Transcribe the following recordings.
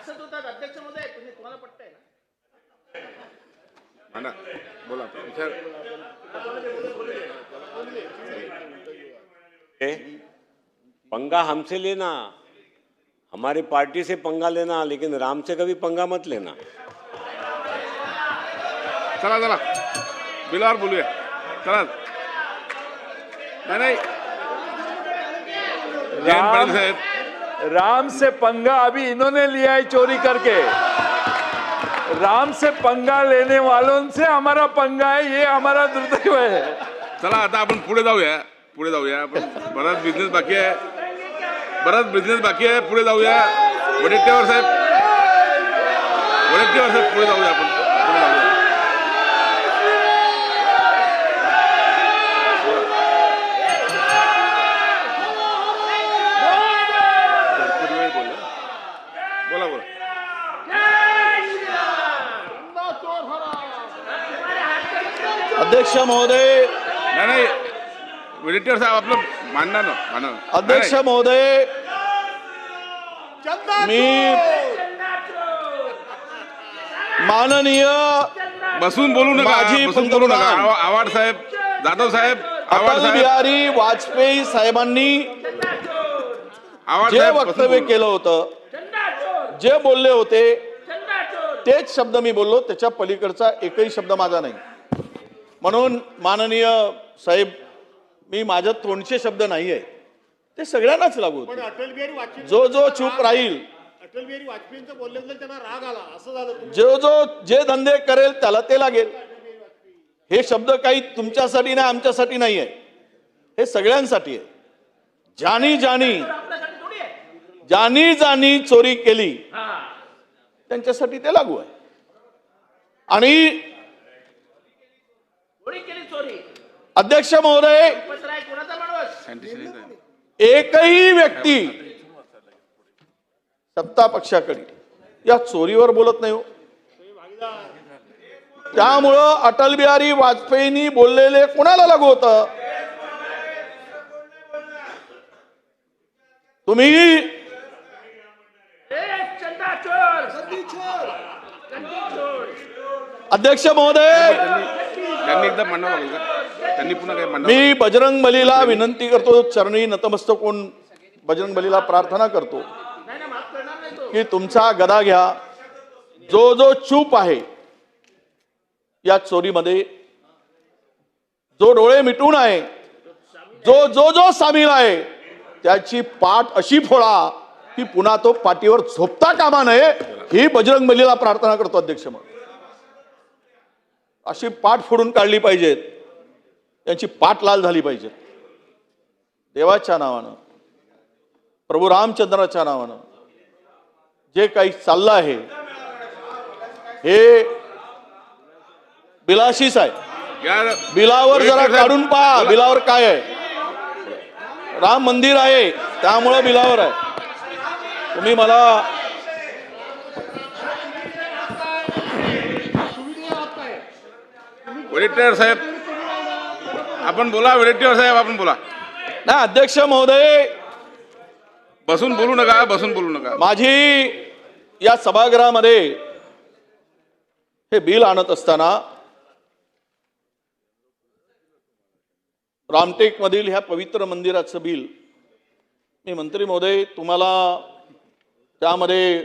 हसत होतात अध्यक्ष महोदय, तुम्हाला पटतंय ना? बोला विचार। पंगा हमसे लेना, हमारी पार्टी से पंगा लेना, लेकिन राम से कभी पंगा मत लेना। चला चला बिलावर बोलूया, चला। नहीं जयंत पाटिल साहब, राम से पंगा अभी इन्होंने लिया है चोरी करके। राम से पंगा लेने वालों से हमारा पंगा है, ये हमारा दुर्दैव है। चला आता आपण पुढे जाऊया, पुढे जाऊया। आपण बराच बिझनेस बाकी आहे, बराच बिझनेस बाकी आहे, पुढे जाऊया। वडेट्टीवार साहेब, वडेट्टीवार साहेब पुढे जाऊया, आपण पुढे जाऊया। भरपूर वेळ बोला, बोला बोला। अध्यक्ष महोदय, नाही वडेट्टीवार साहेब आपलं मानणार ना, मानणार। अध्यक्ष महोदय, मी माननीय बसून बोलू नका, माजी बसून बोलू नका। पंतप्रधान आवाड साहेब, जाधव साहेब, आवाड अटल साहेब, बिहारी वाजपेयी साहेबांनी आवाड जे साहेब, बसून वक्तव्य बोलू। केलं होतं, जे बोलले होते तेच शब्द मी बोललो, त्याच्या पलीकडचा एकही शब्द माझा नाही। म्हणून माननीय साहेब, मी माझ्या तोंडचे शब्द नाही आहे, ते सगळ्यांनाच लागू होते। अटल बिहारी वाजपेयी जो जो चूप राहील, अटल बिहारी वाजपेयींचं बोलल्यानंतर त्यांना राग आला, असं झालं तुम्ही। जो जो जे धंदे करेल त्याला ते लागेल। हे शब्द काही तुमच्यासाठी नाही, आमच्यासाठी नाही आहे, हे सगळ्यांसाठी आहे। ज्यानी ज्यानी ज्यानी ज्यानी चोरी केली त्यांच्यासाठी ते लागू आहे। आणि कोणी केली चोरी? अध्यक्ष महोदय, उपसराय कोणाचा माणूस? सायंटिस्ट नाही साहेब। एकही व्यक्ती सत्ता पक्षाकडे या चोरीवर बोलत नाही हो। त्यामुळं अटल बिहारी वाजपेयींनी बोललेले कोणाला लागू होतं? तुम्ही चंदा चोर, गंदी चोर, गंदी चोर। अध्यक्ष महोदय, त्यांनी एकदा मांडावं लागेल का? त्यांनी पुन्हा काय मांडावं? मी बजरंग बलीला विनंती करतो, चरणी नतमस्तक होऊन बजरंग बलीला प्रार्थना करतो नाही ना, माफ करणार नाही तो। की तुमचा गदा घ्या। जो जो चूप आहे या चोरीमध्ये, जो डोळे मिटून आहे, जो जो जो सामील आहे, त्याची पाठ अशी फोडा की पुन्हा तो पाठीवर झोपता कामा नये, ही बजरंग बलीला प्रार्थना करतो अध्यक्ष महोदय। अशी पाठ फोडून काढली पाहिजेत, त्यांची पाठ लाल झाली पाहिजे। देवाच्या नावानं, प्रभू रामचंद्राच्या नावानं जे काही चाललं आहे हे बिलाशीच आहे। यार, बिलावर जरा वडेट्टीवार काढून साहेब, पहा, बोला। बिलावर काय आहे? राम मंदिर आहे, त्यामुळं बिलावर आहे। तुम्ही मला वडेट्टीवार साहेब आपण बोला, वडेट्टीवार साहेब आपण बोला। नाही अध्यक्ष महोदय, बसून बोलू नका, बसून बोलू नका। माझी या सभागृहामध्ये हे बिल आणत असताना रामटेक मधील ह्या पवित्र मंदिराचं बिल, मी मंत्री महोदय तुम्हाला त्यामध्ये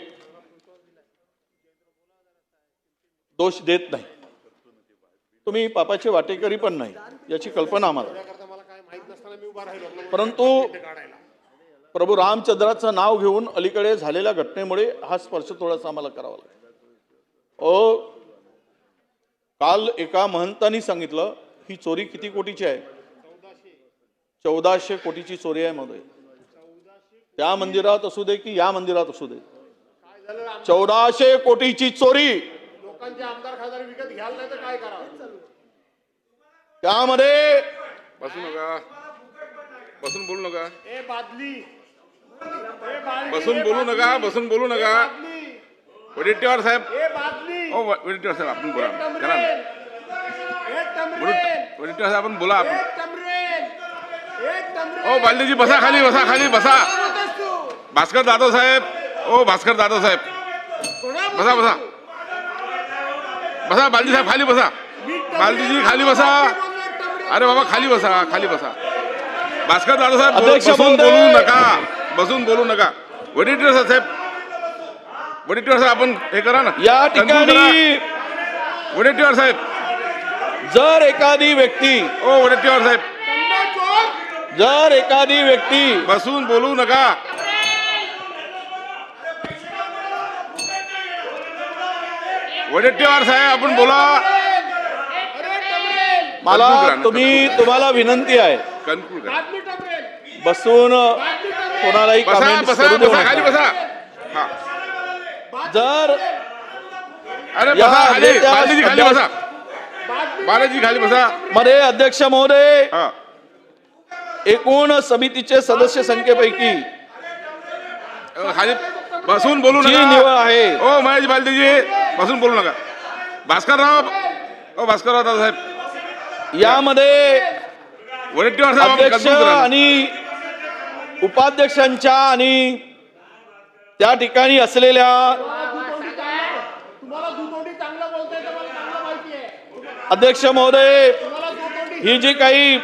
दोष देत नाही, तुम्ही पापाचे वाटेकरी पण नाही याची कल्पना आम्हाला, मला काय माहित नसताना मी उभा राहिलो, परंतु प्रभू रामचंद्राचं नाव घेऊन अलीकडे झालेल्या घटनेमुळे हा स्पर्श थोडासा आम्हाला करावा लागेल। काल एका महंतांनी सांगितलं ही चोरी किती कोटीची आहे? 1400 कोटीची चोरी आहे महोदय। त्या मंदिरात असू दे की या मंदिरात असू दे, 1400 कोटीची चोरी। लोकांचे आमदार खासदार विकत घ्याल नाही तर काय करावं? त्यामध्ये बसू नका, बसून बोलू नका, ए बादली, बसून बोलू नका, बसून बोलू नका। वडेट्टीवार साहेब, ए बादली, ओ वडेट्टीवार साहेब आपण बोला, चला। एक तमरेल, वडेट्टीवार साहेब आपण बोला, आपण। एक तमरेल, एक तमरेल। ओ बालदीजी बसा खाली, बसा खाली, बसा। भास्कर जाधव साहेब, ओ भास्कर जाधव साहेब, बसा बसा बसा बालदी साहेब खाली बसा बालदीजी खाली बसा अरे बाबा खाली बसा भास्कर जाधव साहेब अध्यक्ष बसून महोदय. बोलू नका बसून बोलू नका वडेट्टीवार साहेब आपण हे करा ना या conclude करा. ठिकाणी वडेट्टीवार साहेब जर एखादी व्यक्ती ओ वडेट्टीवार साहेब जर एखादी व्यक्ती बसून बोलू नका वडेट्टीवार साहेब आपण बोला मला conclude करा ना. तुम्हाला विनंती आहे कन्क्लूड करा बसून कोणालाही बसा comments बसा करू देऊ बसा खाली नका. बसा हा जर अरे या बसा खाली अध्यक्ष- बालाजी खाली बसा बालाजी खाली बसा मध्ये अध्यक्ष महोदय हा एकूण समितीचे सदस्य संख्येपैकी खाली बसून बोलू जी नका निवड आहे ओ महेश बालदेजी बसून बोलू नका भास्करराव दादा साहेब यामध्ये वडेट्टीवार साहेब आपण अध्यक्ष conclude करा ना. आणि उपाध्यक्षांच्या आणि त्या ठिकाणी असलेल्या तुम्हाला दुतोंडी चांगलं बोलताय तर मला चांगलं माहिती आहे. अध्यक्ष महोदय तुम्हाला दुतोंडी ही जी काही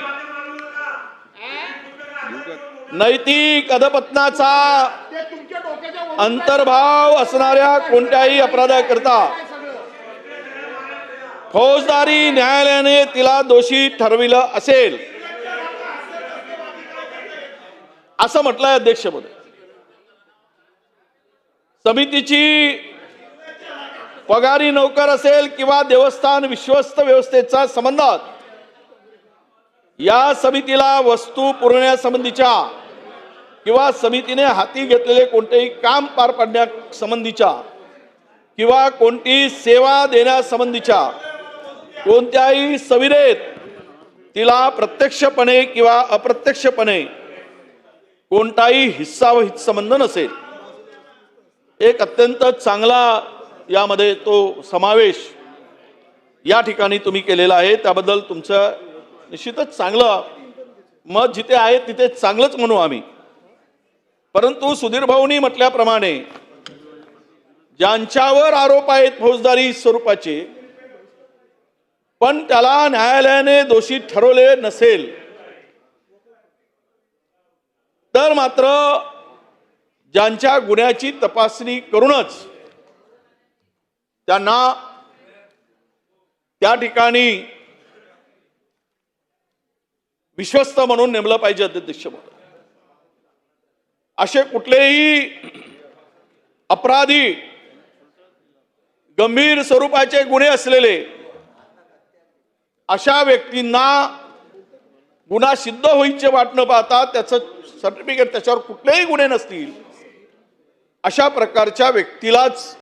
नैतिक अधपतनाचा ते तुमच्या डोक्याच्या वर अंतर्भाव असणाऱ्या कोणत्याही अपराधाकरता फौजदारी न्यायालयाने तिला दोषी ठरविलं असेल असं म्हटलंय अध्यक्ष महोदय. समितीची पगारी नोकर असेल किंवा देवस्थान विश्वस्त व्यवस्थेचा संबंध या समितीला वस्तू पुरवण्यासंबंधीच्या किंवा समितीने हाती घेतलेले कोणतेही काम पार पाडण्यासंबंधीच्या किंवा कोणतीही सेवा देण्यासंबंधीच्या कोणत्याही संविधेत तिला प्रत्यक्षपणे किंवा अप्रत्यक्षपणे कोणताही हिस्सा व हितसंबंध नसेल. एक अत्यंत चांगला यामध्ये तो समावेश या ठिकाणी तुम्ही केलेला आहे त्याबद्दल तुमचं निश्चितच चांगलं मत जिथे आहे तिथे चांगलंच म्हणू आम्ही. परंतु सुधीर भाऊंनी म्हटल्याप्रमाणे ज्यांच्यावर आरोप आहेत फौजदारी स्वरूपाचे पण त्याला न्यायालयाने दोषी ठरवले नसेल तर मात्र ज्यांच्या गुन्ह्याची तपासणी करूनच त्यांना त्या ठिकाणी विश्वस्त म्हणून नेमलं पाहिजे अध्यक्ष महोदय. असे कुठलेही अपराधी गंभीर स्वरूपाचे गुन्हे असलेले अशा व्यक्तींना गुन्हा सिद्ध होईचे वाट न पाहता त्याचं सर्टिफिकेट त्याच्यावर कुठलेही गुन्हे नसतील अशा प्रकारच्या व्यक्तीलाच